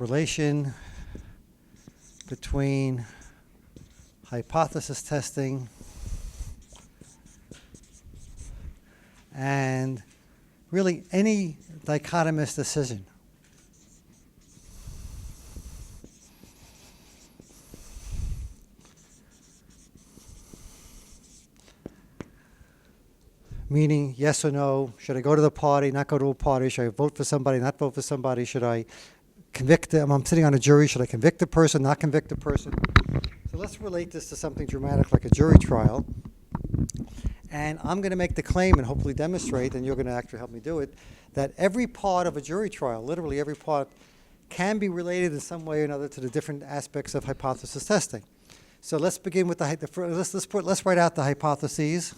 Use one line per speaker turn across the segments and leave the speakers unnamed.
relation between hypothesis testing and really any dichotomous decision. Meaning, yes or no, should I go to the party, not go to a party? Should I vote for somebody, not vote for somebody? Should I convict them? I'm sitting on a jury. Should I convict the person, not convict the person? So let's relate this to something dramatic like a jury trial. And I'm going to make the claim and hopefully demonstrate, and you're going to actually help me do it, that every part of a jury trial, literally every part, can be related in some way or another to the different aspects of hypothesis testing. So let's begin with let's write out the hypotheses.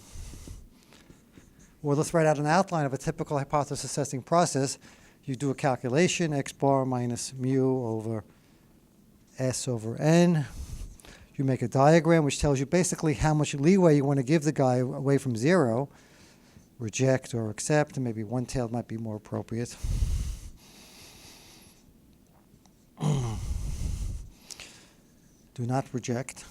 Or let's write out an outline of a typical hypothesis testing process. You do a calculation, x bar minus mu over s over n. You make a diagram which tells you basically how much leeway you want to give the guy away from zero, reject or accept, and maybe one-tailed might be more appropriate. Do not reject.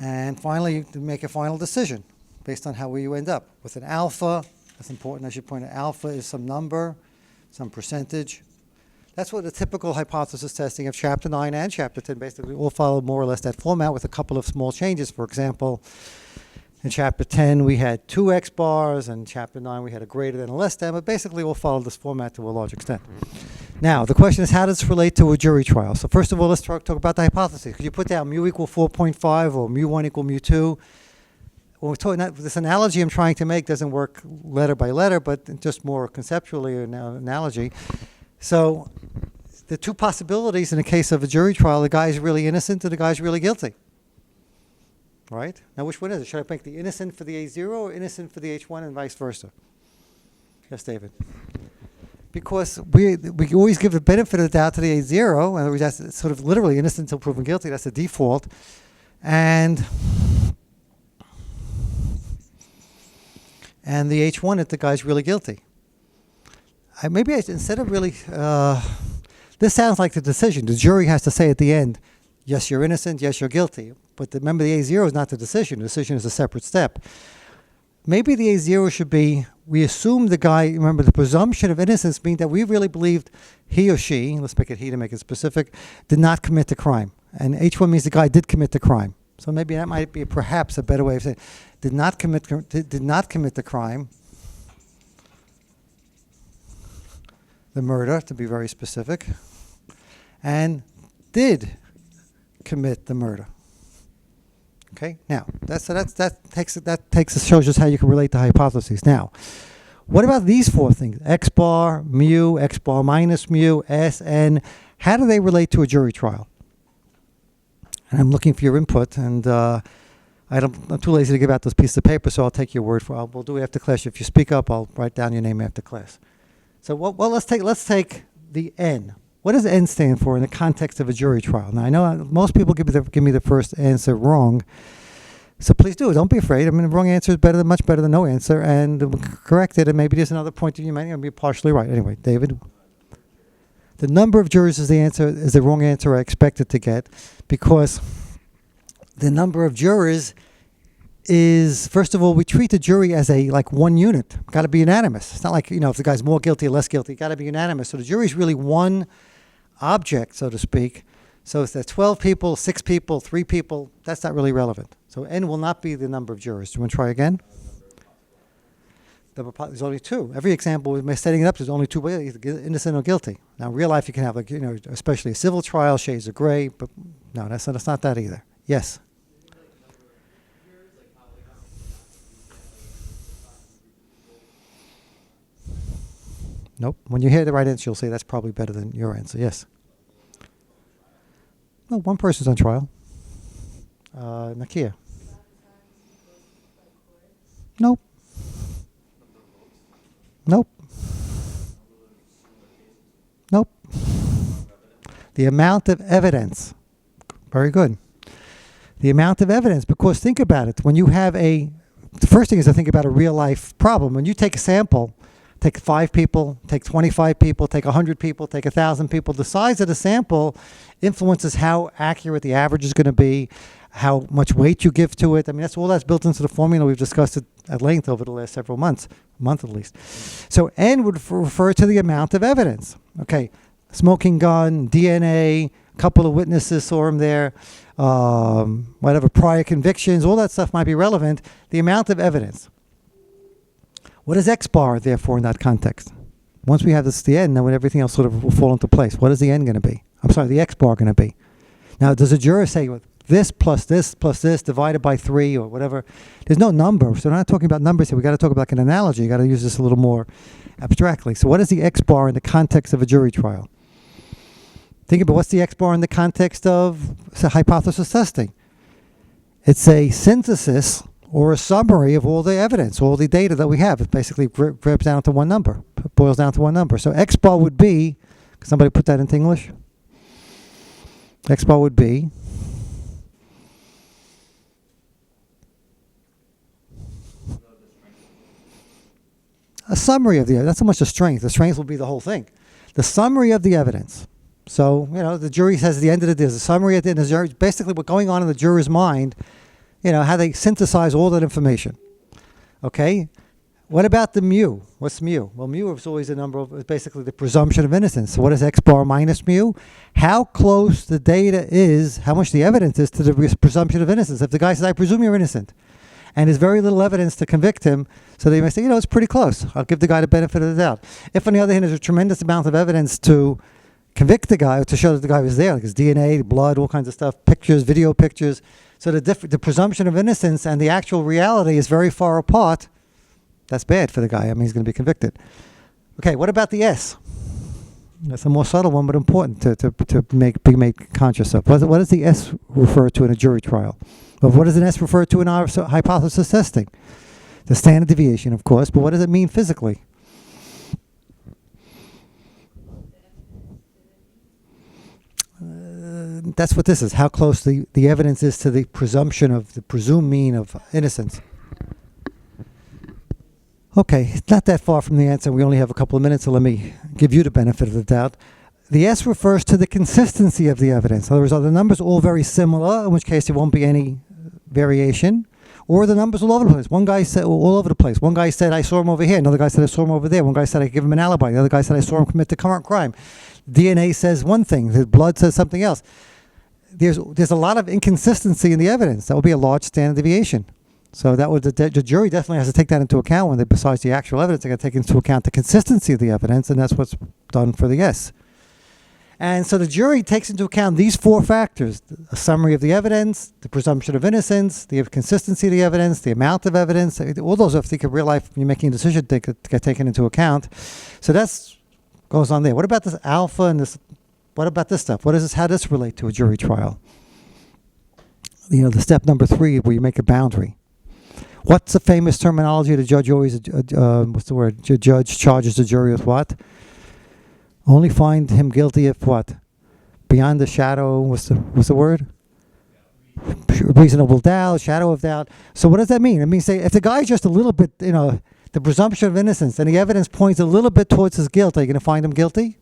And finally, you make a final decision based on how you end up. With an alpha, that's important, I should point out, alpha is some number, some percentage. That's what the typical hypothesis testing of Chapter 9 and Chapter 10 basically all follow more or less that format with a couple of small changes. For example, in Chapter 10 we had 2 x bars, and Chapter 9 we had a greater than and less than, but basically we'll follow this format to a large extent. Now, the question is, how does this relate to a jury trial? So first of all, let's talk about the hypothesis. Could you put down mu equal 4.5 or mu1 equal mu2? Well, we're talking, this analogy I'm trying to make doesn't work letter by letter, but just more conceptually an analogy. So the two possibilities in the case of a jury trial, the guy is really innocent and the guy is really guilty. Right? Now, which one is it? Should I make the innocent for the A0 or innocent for the H1 and vice versa? Yes, David? Because we always give the benefit of the doubt to the A0, in other words, that's sort of literally innocent until proven guilty. That's the default. And the H1 if the guy's really guilty. Instead of really, this sounds like the decision. The jury has to say at the end, yes, you're innocent, yes, you're guilty. But remember, the A0 is not the decision. The decision is a separate step. Maybe the A0 should be, we assume the guy, remember, the presumption of innocence means that we really believed he or she, let's make it he to make it specific, did not commit the crime. And H1 means the guy did commit the crime. So maybe that might be perhaps a better way of saying did not commit the crime, the murder, to be very specific, and did commit the murder. Okay. Now that shows us how you can relate the hypotheses. Now, what about these four things? X bar, mu, X bar minus mu, S, N. How do they relate to a jury trial? And I'm looking for your input, and I'm too lazy to give out those pieces of paper, so I'll take your word for it. We'll do it after class. If you speak up, I'll write down your name after class. So, let's take the N. What does N stand for in the context of a jury trial? Now, I know most people give me the first answer wrong, so please do. Don't be afraid. I mean, the wrong answer is much better than no answer, and correct it, and maybe there's another point that you might be partially right. Anyway, David. The number of jurors is the wrong answer I expected to get, because the number of jurors is, first of all, we treat the jury as one unit. Got to be unanimous. It's not like, if the guy's more guilty or less guilty, got to be unanimous. So the jury is really one object, so to speak. So if there's 12 people, 6 people, 3 people, that's not really relevant. So N will not be the number of jurors. Do you want to try again? There's only 2. Every example we're setting it up, there's only 2 ways, either innocent or guilty. Now, in real life, you can have, especially a civil trial, shades of gray, but no, that's not that either. Yes? Nope. When you hear the right answer, you'll say that's probably better than your answer. Yes? No, one person's on trial. Nakia? Nope. Nope. Nope. The amount of evidence. Very good. The amount of evidence, because think about it. When you have the first thing is to think about a real life problem. When you take a sample, Take 5 people, take 25 people, take 100 people, take 1,000 people. The size of the sample influences how accurate the average is going to be, how much weight you give to it. I mean, that's built into the formula. We've discussed it at length over the last several months, a month at least. So N would refer to the amount of evidence. Okay, smoking gun, DNA, a couple of witnesses saw him there, whatever, prior convictions, all that stuff might be relevant. The amount of evidence. What is X bar, therefore, in that context? Once we have this, the N, then when everything else sort of will fall into place. What is the N going to be? I'm sorry, the X bar going to be? Now, does a juror say this plus this divided by 3 or whatever? There's no number, so we're not talking about numbers here. We've got to talk about like an analogy. You've got to use this a little more abstractly. So what is the X bar in the context of a jury trial? Think about what's the X bar in the context of hypothesis testing. It's a synthesis or a summary of all the evidence, all the data that we have. It basically breaks down to one number, boils down to one number. So X bar would be, can somebody put that into English? X bar would be a summary of the evidence. Not so much the strength. The strength will be the whole thing. The summary of the evidence. So, the jury says at the end of the day, there's a summary at the end of the jury, basically what's going on in the juror's mind, how they synthesize all that information. Okay? What about the mu? What's mu? Well, mu is always a number of, basically the presumption of innocence. So what is X bar minus mu? How close the data is, how much the evidence is to the presumption of innocence. If the guy says, I presume you're innocent, and there's very little evidence to convict him, so they may say, it's pretty close. I'll give the guy the benefit of the doubt. If, on the other hand, there's a tremendous amount of evidence to convict the guy, to show that the guy was there, like his DNA, blood, all kinds of stuff, pictures, video pictures. So the presumption of innocence and the actual reality is very far apart. That's bad for the guy. I mean, he's going to be convicted. Okay, what about the S? That's a more subtle one, but important to be made conscious of. What does the S refer to in a jury trial? Well, what does an S refer to in our hypothesis testing? The standard deviation, of course, but what does it mean physically? That's what this is, how close the evidence is to the presumption of the presumed mean of innocence. Okay, it's not that far from the answer. We only have a couple of minutes, so let me give you the benefit of the doubt. The S refers to the consistency of the evidence. In other words, are the numbers all very similar, in which case there won't be any variation, or the numbers all over the place. One guy said all over the place. One guy said, I saw him over here. Another guy said, I saw him over there. One guy said, I give him an alibi. The other guy said, I saw him commit the current crime. DNA says one thing. The blood says something else. There's a lot of inconsistency in the evidence. That would be a large standard deviation. So that would the jury definitely has to take that into account when they, besides the actual evidence, they got to take into account the consistency of the evidence, and that's what's done for the S. And so the jury takes into account these 4 factors: a summary of the evidence, the presumption of innocence, the consistency of the evidence, the amount of evidence. All those, if they could real life, when you're making a decision, they could get taken into account. So that's goes on there. What about this alpha and this? What about this stuff? What is this? How does this relate to a jury trial? The step number 3 where you make a boundary. What's the famous terminology the judge always? What's the word? The judge charges the jury with what? Only find him guilty if what? Beyond the shadow. What's the word? Reasonable doubt, shadow of doubt. So what does that mean? It means, say, if the guy's just a little bit, the presumption of innocence, and the evidence points a little bit towards his guilt, are you going to find him guilty?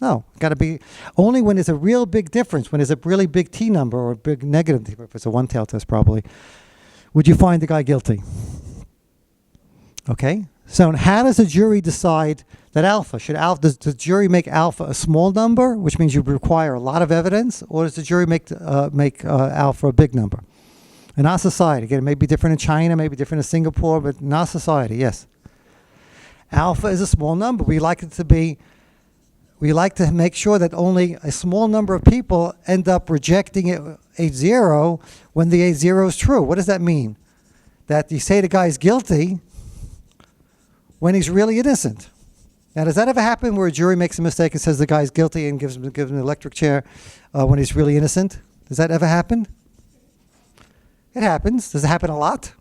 No, got to be only when there's a real big difference, when there's a really big T number or a big negative T, if it's a one-tailed test probably, would you find the guy guilty? Okay, so how does the jury decide that alpha? Does the jury make alpha a small number, which means you require a lot of evidence, or does the jury make alpha a big number? In our society, again, it may be different in China, maybe different in Singapore, but in our society, yes. Alpha is a small number. We like to make sure that only a small number of people end up rejecting A0 when the A0 is true. What does that mean? That you say the guy's guilty when he's really innocent. Now, does that ever happen where a jury makes a mistake and says the guy's guilty and gives him an electric chair when he's really innocent? Does that ever happen? It happens. Does it happen a lot?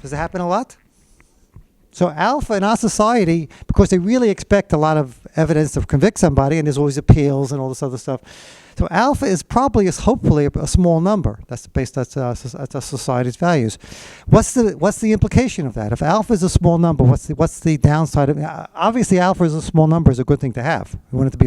Does it happen a lot? So alpha in our society, because they really expect a lot of evidence to convict somebody, and there's always appeals and all this other stuff. So alpha is probably, hopefully, a small number. That's based that's society's values. What's the implication of that? If alpha is a small number, what's the downside of it? Obviously, alpha is a small number is a good thing to have. We want it to be